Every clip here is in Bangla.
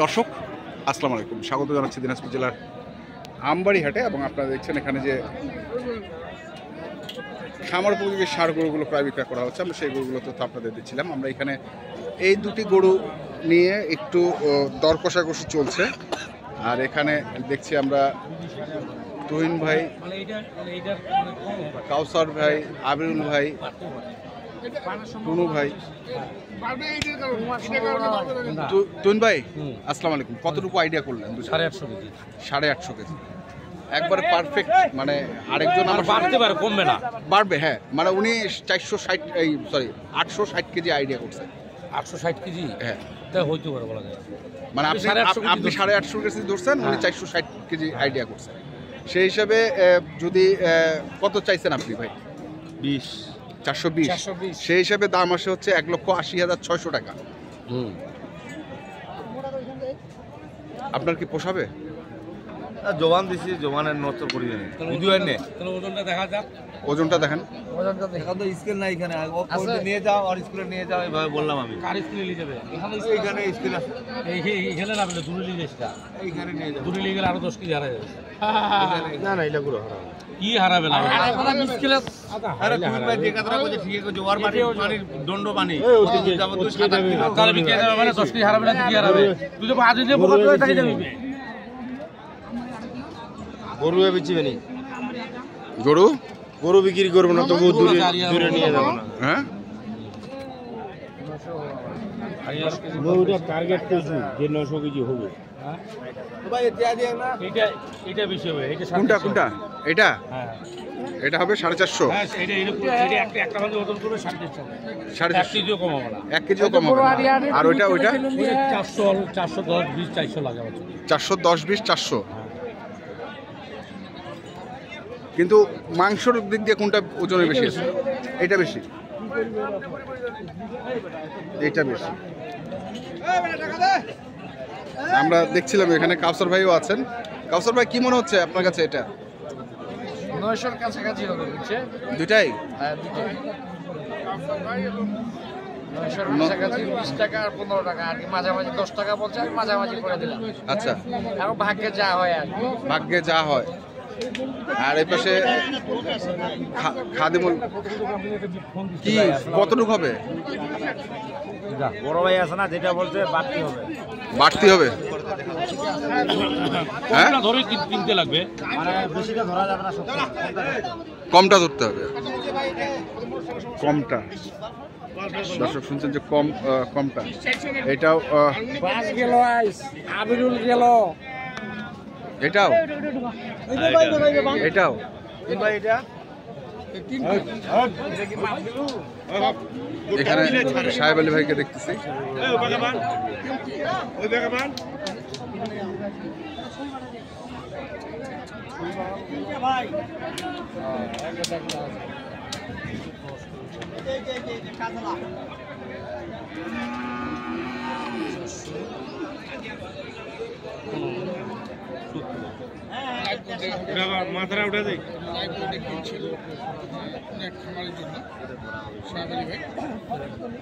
দর্শক আসসালামু আলাইকুম, স্বাগত জানাচ্ছি দিনাজপুর জেলার আমবাড়ি হাটে। এবং আপনারা দেখছেন এখানে যে খামার উপযোগী ষাঁড় গরুগুলো ক্রয় বিক্রয় করা হচ্ছে, আমরা সেই গরুগুলো তো আপনাদের দিচ্ছিলাম। আমরা এখানে এই দুটি গরু নিয়ে একটু দর কষাকষি চলছে। আর এখানে দেখছি আমরা তুহিন ভাই, কাউসার ভাই, আবিরুল ভাই, টুনু ভাই। তুহিন ভাই আসসালামু আলাইকুম, কতটুকু আইডিয়া করলেন? 850 কেজি। 850 কেজি একবারে পারফেক্ট, মানে আরেকজন আমার বাড়তে পারে, কমবে না, বাড়বে। হ্যাঁ, মানে উনি 460 এই সরি 860 কেজি আইডিয়া করছে। 860 কেজি? হ্যাঁ, তাই হইতে পারে বলা যায়। মানে আপনি 850 কেজি ধরছেন, উনি 460 কেজি আইডিয়া করছেন। সেই হিসাবে যদি কত চাইছেন আপনি ভাই? 420। সেই হিসাবে দাম আসে হচ্ছে 1,80,600 টাকা। আপনার কি পোষাবে? জোয়ান দিছি, জোয়ানের নষ্ট করি জানি ভিডিও এনে। তাহলে ওজনটা দেখা যাক। ওজনটা দেখেন। ওজনটা দেখা তো স্কেল নাই এখানে, ও কোর্টে নিয়ে যাও আর স্কুলে নিয়ে যাও, এইভাবে বললাম আমি। কার স্কুলে নিয়ে যাবে? এইখানে স্কেল আছে, এইখানে না বলে দূরে নিয়ে যাচ্ছে। এইখানে নিয়ে যাও। দূরে নিয়ে গেলে আরো 10 কেজি হারা যাবে। না না, এটা পুরো হারাবে। কি হারাবে না? স্কেলে আরে তুমি ভাই যে কথাটা বলছে ঠিক আছে, জোয়ার পানি পানির দণ্ড পানি যাব তো 7 কিলো। তাহলে বিকে যাবে মানে 10 কেজি হারাবে না, কি হারাবে? তুই তো আজ দিয়ে বকত হয়ে থাকি যাবি। গরু বেচিবে নি? গরু গরু বিক্রি করবো না, তবু দূরে দূরে নিয়ে যাবো না। হ্যাঁ, গরুটা টার্গেট করছি যে 900 কেজি হবে। ভাই এটা দিয়ে না, এটা বেশি হবে। এটা কোনটা কোনটা? এটা হ্যাঁ, এটা হবে 450। হ্যাঁ, এটা একটা ভাবে ওজন করে 450 হবে। 450 কেজিও কম হবে না। 1 কেজিও কম হবে না। আর ওইটা 400 410 20 400 লাগে আমার। 410 20 400। কিন্তু মাংসর দিক দিয়ে কোনটা ওজনে বেশি আছে? এটা বেশি, এটা বেশি। আমরা দেখছিলাম এখানে কাউসার ভাইও আছেন। কাউসার ভাই, কি মনে হচ্ছে আপনার কাছে এটা? 900-র কাছাকাছি হবে, বুঝছে? দুটাই? হ্যাঁ, দুটোই। 900-র কাছাকাছি 20 টাকা আর 15 টাকা, আর কি মাঝামাঝি 10 টাকা বলছে, আমি মাঝামাঝি করে দিলাম। আচ্ছা, এখন ভাগ্যে যা হয় আর কি। ভাগ্যে যা হয়। আর এই পাশে খাদিমুল, কি কতটুকু হবে? বড় ভাই আছে না, যেটা বলতে বাড়তি হবে। বাড়তি হবে? হ্যাঁ, কমটা ধরে কিনতে লাগবে, মানে বেশিটা ধরা যাবে না, কমটা ধরতে হবে। কমটা দর্শক শুনছেন যে কমটা, এটাও বাস গেল, আবিরুল গেল, এটাও এটাও এখানে সাহেব আলী ভাইকে দেখতেছি। মাথাটা উঠে দেয় খামারের জন্য সাহেব আলী ভাই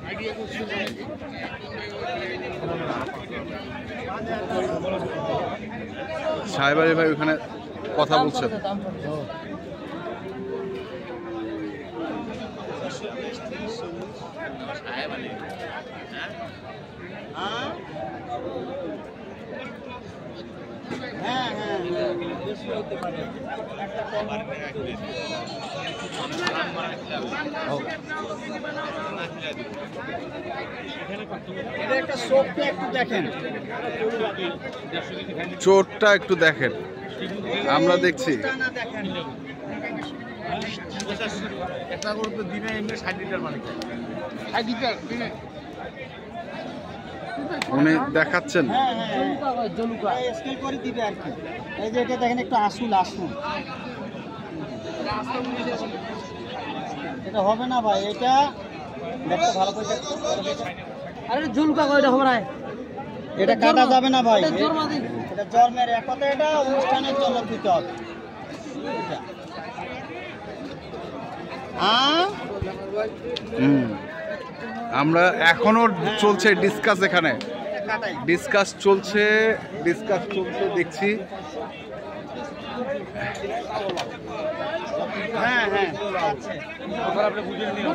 আইডিয়া করছিল। সাহেব আলী ভাই ওখানে কথা বলছেন। চোরটা একটু দেখেন, আমরা দেখছি। একটা করে তো দিনে এমনি 60 লিটার পানি খায়। 60 লিটার দিনে? উনি দেখাচ্ছেন। এই যে এটা দেখেন, একটু আসুল আসুল, এটা হবে না ভাই, এটা দেখতে ভালো করে। আরে ঝুলকা কয়টা হবে না, এটা কাটা যাবে না ভাই, এটা জ্বর মেরে এক কথা, এটা অনুষ্ঠানের জন্য দিতে হবে। আমরা এখনো চলছে ডিসকাস এখানে কাটাই। ডিসকাস চলছে দেখছি। হ্যাঁ হ্যাঁ আপনি বুঝে নিন,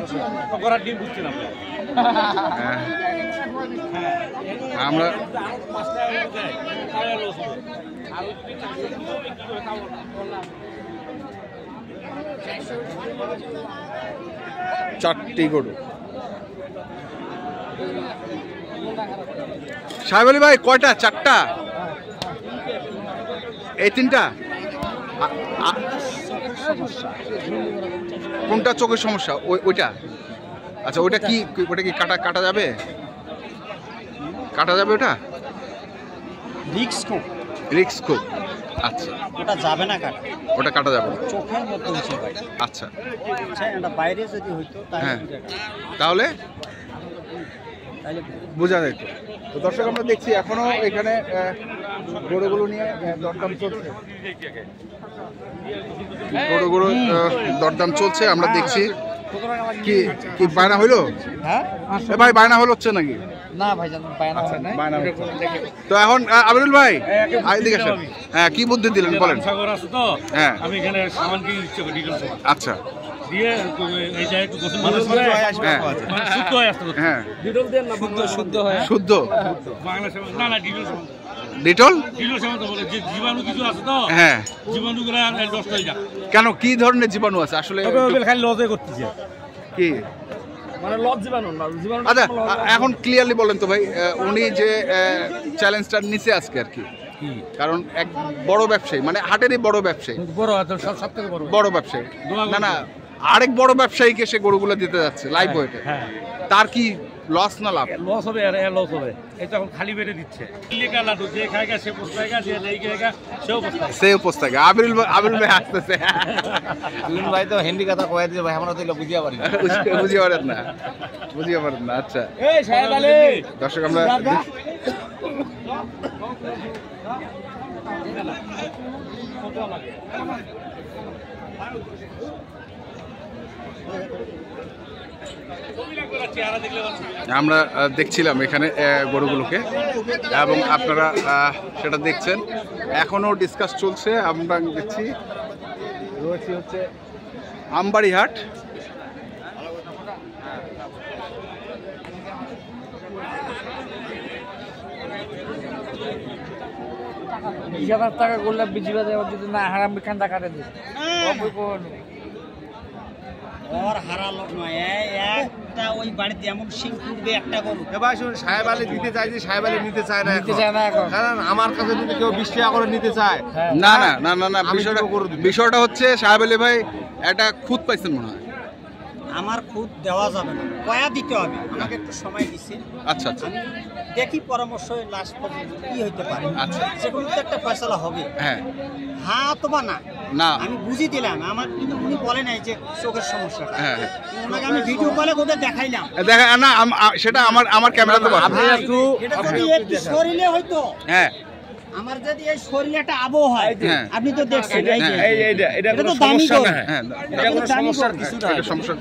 করার ডিম বুঝছেন আপনি। আমরা চারটি গরু। সাহেব আলী ভাই কয়টা? চারটা? এই তিনটা? কোনটা চোখের সমস্যা? ওইটা? আচ্ছা ওইটা কি কাটা যাবে? কাটা যাবে ওটা? রিক্স খুব। আচ্ছা ওটা যাবে না কাটা, ওটা কাটা যাবে না। চোখের মতো হচ্ছে ভাই। আচ্ছা এটা বাইরে যদি হইতো হ্যাঁ, তাহলে বোঝা যেত। তো দর্শক আমরা দেখছি এখনো এখানে গরুগুলো নিয়ে দরদাম চলছে। গরুগুলো দরদাম চলছে, আমরা দেখছি। কি কি বায়না হইলো? হ্যাঁ ভাই বায়না হলো হচ্ছে নাকি? না ভাই জানো বায়না হয় না। বায়না হচ্ছে। তো এখন আমিরুল ভাই এদিকে আসেন। হ্যাঁ কি বুদ্ধি দিলেন বলেন। সাগর আছে তো, হ্যাঁ আমি এখানে সামান কিনে দিচ্ছি ডিটেলস। আচ্ছা দিয়ে এই জায়গায় একটু গোসল করে হ্যাঁ মানে শুদ্ধ হয়ে আসতে হচ্ছে। হ্যাঁ ডিটেল দেন না, শুদ্ধ হয়। শুদ্ধ বাংলা সামান না, না ডিটেলস ডিটল সামান তো বলে যে জীবাণু কিছু আছে তো, হ্যাঁ জীবাণুগুলো নষ্ট হয়ে যায়। কেন কি ধরনের জীবাণু আছে আসলে খালি লজে করতেছে, কি? মানে লজ জীবাণু না, জীবাণু। আচ্ছা এখন ক্লিয়ারলি বলেন তো ভাই, উনি যে চ্যালেঞ্জটা নিচে আজকে আর কি, কারণ এক বড় ব্যবসায়ী, মানে হাটেরই বড় ব্যবসায়ী, বড় সব থেকে বড় ব্যবসায়ী, না না আরেক বড় ব্যবসায়ীকে সে গরুগুলো দিতে যাচ্ছে লাইভ ওয়েটে, তার কি লস না লাভ? লস হবে, আর লস হবে। এই তখন খালি বেড়ে দিচ্ছে। লিকা লাডু যে খায়গা সে পোস্তায়গা, যে নেই খায়গা সেও পোস্তায়। সে উপস্থাকে আবিরুল ভাই আসতেছে। তুমিন ভাই তো হিন্দি কথা কয়ে দিয়ে ভাই, আমরা তো এগুলো বুঝিয়ে পারি না। বুঝিয়ে পারেন না। আচ্ছা এই সাহেব আলী দর্শক আমরা দেখছিলাম এখানে গরুগুলোকে, এবং আপনারা সেটা দেখছেন। এখনো ডিসকাস চলছে। আমরা দেখছি রয়েছে হচ্ছে আমবাড়ি হাট। 20,000 টাকা করলে বিজি বাজে, যদি না হারাম বিখানটা কাটে দিই ওর হারা লোক নয়, একটা ওই বাড়িতে এমন সিং করবে একটা গরু। এবার শুন, সাহেব আলী দিতে চাই যে সাহেব আলী নিতে চায় না নিতে চায় না এখন। কারণ আমার কাছে যদি কেউ 20 টাকা করে নিতে চায়, না না না না না, আমি তো করে দিবো। বিষয়টা হচ্ছে সাহেব আলী ভাই একটা খুদ পাইছেন মনে হয়। আমার খুদ দেওয়া যাবে না, কয়া দিতে হবে। আমাকে একটু সময় দিচ্ছে, আচ্ছা আচ্ছা আমি দেখি পরামর্শ লাস্ট পর্যন্ত কি হইতে পারে। আচ্ছা। সেগুলো তো একটা ফয়সালা হবে, হ্যাঁ হ্যাঁ অথবা না। না আমি বুঝি দিলাম, আমার কিন্তু উনি বলে নাই যে চোখের সমস্যাটা। হ্যাঁ হ্যাঁ। ওনাকে আমি ভিডিও কলে ওটা দেখাইলাম। দেখা না সেটা আমার ক্যামেরাতে পাবো। ভাই, এটা যদি একটু শরীরে হয়তো, হ্যাঁ আমার যদি এই শরীরে একটা আবহ হয়, হ্যাঁ। আপনি তো দেখছেন এই যে এটা এটা তো দামি গরু। হ্যাঁ এটা কোনো সমস্যার কিছু না। এটা সমস্যা।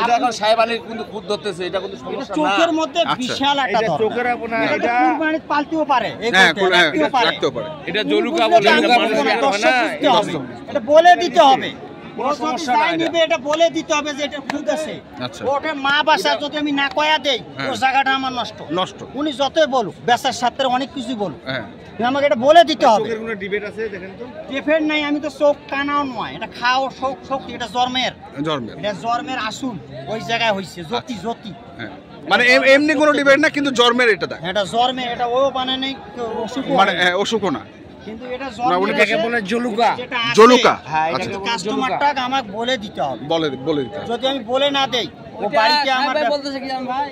এটা এখন সাহেব আলী কিন্তু খুদ ধরতেছে, এটা কিন্তু এটা সমস্যা না। চোখের মধ্যে আচ্ছা। বিশাল একটা এটা ধর। চোখের আপনার এটা এটা কুরবানিতে পালতেও পারে, এই হ্যাঁ গরুটা রাখতেও পারে। রাখতেও পারে। এটা উনি জলুকা বুঝলে বলে, তো এটা আমি মানুষ বলবো না, হয় দর্শক না, বুঝতে এটা হবে। এটা বলে দিতে হবে। কোনো ও সমস্যা যদি না যাই এটা। নিবে, এটা বলে দিতে হবে যে এটা খুদ আছে। আচ্ছা। ওটা মা বাসা যদি আমি না কয়া দেই, হ্যাঁ। ওর জায়গাটা আমার নষ্ট। নষ্ট। উনি যতই বলুক, বেচার সাথে অনেক কিছু বলুক, হ্যাঁ কিন্তু আমাকে এটা বলে দিতে হবে। চোখের কোনো ডিবেট আছে দেখেন তো। ডিফেন্ড নাই, আমি তো চোখ কানাও নয়, এটা খাও শোক শক্তি, এটা জন্মের, জন্মের। এটা জন্মের আসুন ওই জায়গায় হইছে জ্যোতি জ্যোতি। হ্যাঁ মানে এমনি কোনো ডিবেট না, কিন্তু জন্মের এটা দেখ, এটা জন্মে, এটা ও বানায় নাই, অসুখ মানে অসুখও না। কিন্তু এটা না, উনি জন্মের কাকে আছে, বলে জলুকা। যেটা আছে, জলুকা। হ্যাঁ, আচ্ছা। এটা কাস্টমারটাকে আমাকে বলে দিতে হবে। বলে দিতে হবে। যদি আমি বলে না দেই, ও বাড়িতে আমার বলতেছে কি জান ভাই,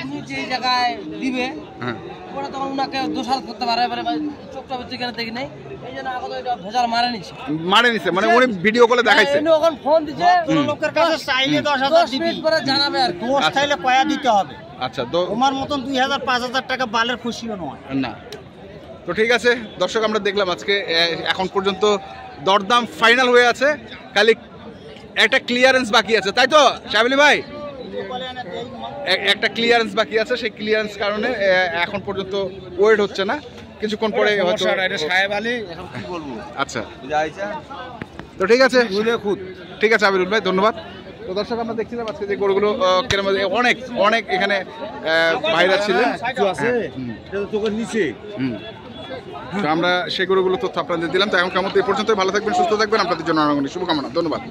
উনি যে জায়গায় দিবে হ্যাঁ ওরা তখন ওনাকে দোষারোপ করতে পারে, এবারে ভাই চোখটা বেঁচে কেন দেখি নাই, এই জন্য আগত এটা ভেজাল মারে নিছে। মানে নিছে, মানে উনি ভিডিও কলে দেখাইছে। এনে ওখানে ফোন দিছে, কোনো লোকের কাছে চাইলে 10,000 10 দিবি, মিনিট পরে জানাবে আর কি। দোষ চাইলে কয়া দিতে হবে। আচ্ছা তো তোমার মতন 2,000 5,000 টাকা বালের খুশিও নয়। না, তো ঠিক আছে দর্শক, আমরা দেখলাম আজকে এখন পর্যন্ত দরদাম ফাইনাল হয়ে আছে, খালি একটা ক্লিয়ারেন্স বাকি আছে, তাই তো সাহেব আলী ভাই? বলে এনে দেই, একটা ক্লিয়ারেন্স বাকি আছে, সেই ক্লিয়ারেন্স কারণে এখন পর্যন্ত ওয়েট হচ্ছে না, কিছুক্ষণ পরে হয়তো। সাহেব আলী এখন কি বলবো। আচ্ছা তো ঠিক আছে, ঠিক আছে আবিরুল ভাই, ধন্যবাদ। তো দর্শক আমরা দেখছিলাম আজকে যে গরুগুলো কেরামত অনেক অনেক এখানে ভাইরা ছিলেন, চোখের নিচে। তো আমরা সেই গরুগুলো তথ্য আপনাদের দিলাম। তো এখন কেমন এই পর্যন্ত, ভালো থাকবেন, সুস্থ থাকবেন, আপনাদের জন্য অনেক অনেক শুভকামনা, ধন্যবাদ।